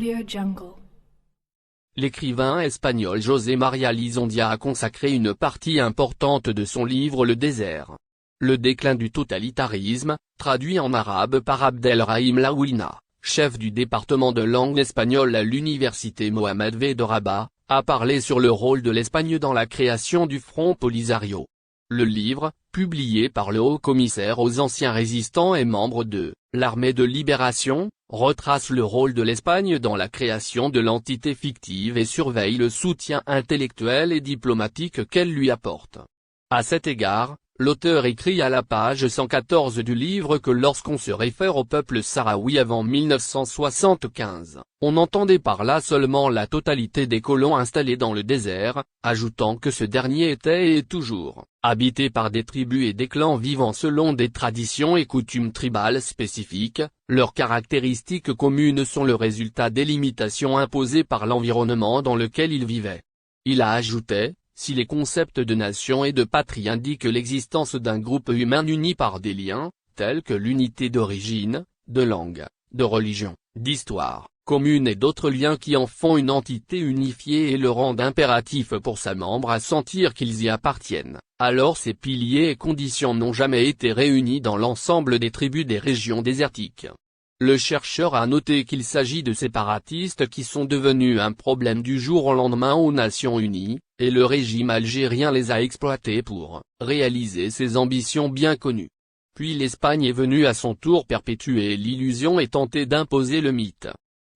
AudioJungle. L'écrivain espagnol José María Lizondia a consacré une partie importante de son livre Le désert. Le déclin du totalitarisme, traduit en arabe par Abdelrahim Laouina, chef du département de langue espagnole à l'université Mohamed V de Rabat, a parlé sur le rôle de l'Espagne dans la création du Front Polisario. Le livre, publié par le haut-commissaire aux anciens résistants et membre de l'Armée de Libération, retrace le rôle de l'Espagne dans la création de l'entité fictive et surveille le soutien intellectuel et diplomatique qu'elle lui apporte. À cet égard, l'auteur écrit à la page 114 du livre que lorsqu'on se réfère au peuple sahraoui avant 1975, on entendait par là seulement la totalité des colons installés dans le désert, ajoutant que ce dernier était et est toujours habité par des tribus et des clans vivant selon des traditions et coutumes tribales spécifiques. Leurs caractéristiques communes sont le résultat des limitations imposées par l'environnement dans lequel ils vivaient. Il a ajouté: si les concepts de nation et de patrie indiquent l'existence d'un groupe humain uni par des liens, tels que l'unité d'origine, de langue, de religion, d'histoire commune et d'autres liens qui en font une entité unifiée et le rendent impératif pour sa membre à sentir qu'ils y appartiennent, alors ces piliers et conditions n'ont jamais été réunis dans l'ensemble des tribus des régions désertiques. Le chercheur a noté qu'il s'agit de séparatistes qui sont devenus un problème du jour au lendemain aux Nations Unies, et le régime algérien les a exploités pour réaliser ses ambitions bien connues. Puis l'Espagne est venue à son tour perpétuer l'illusion et tenter d'imposer le mythe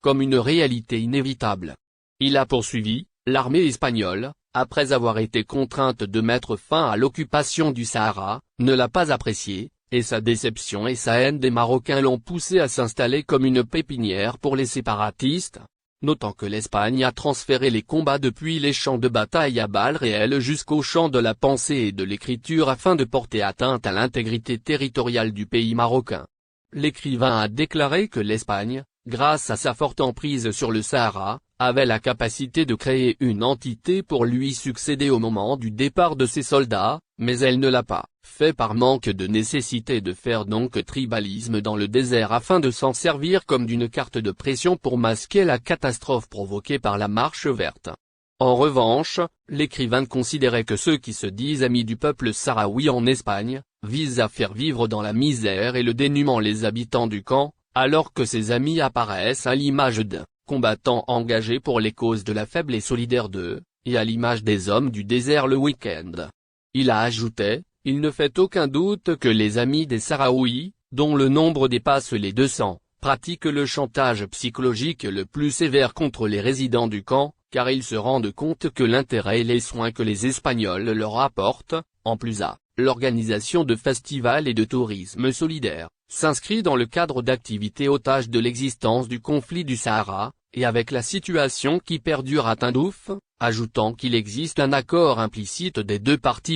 comme une réalité inévitable. Il a poursuivi: l'armée espagnole, après avoir été contrainte de mettre fin à l'occupation du Sahara, ne l'a pas apprécié, et sa déception et sa haine des Marocains l'ont poussé à s'installer comme une pépinière pour les séparatistes, notant que l'Espagne a transféré les combats depuis les champs de bataille à balles réelles jusqu'aux champs de la pensée et de l'écriture afin de porter atteinte à l'intégrité territoriale du pays marocain. L'écrivain a déclaré que l'Espagne, grâce à sa forte emprise sur le Sahara, avait la capacité de créer une entité pour lui succéder au moment du départ de ses soldats, mais elle ne l'a pas fait par manque de nécessité de faire donc tribalisme dans le désert afin de s'en servir comme d'une carte de pression pour masquer la catastrophe provoquée par la Marche verte. En revanche, l'écrivain considérait que ceux qui se disent amis du peuple sahraoui en Espagne, visent à faire vivre dans la misère et le dénuement les habitants du camp, alors que ses amis apparaissent à l'image d'un combattant engagé pour les causes de la faible et solidaire d'eux, et à l'image des hommes du désert le week-end. Il a ajouté: il ne fait aucun doute que les amis des Sahraouis, dont le nombre dépasse les 200, pratiquent le chantage psychologique le plus sévère contre les résidents du camp, car ils se rendent compte que l'intérêt et les soins que les Espagnols leur apportent, en plus à l'organisation de festivals et de tourisme solidaire, s'inscrit dans le cadre d'activités otages de l'existence du conflit du Sahara, et avec la situation qui perdure à Tindouf, ajoutant qu'il existe un accord implicite des deux parties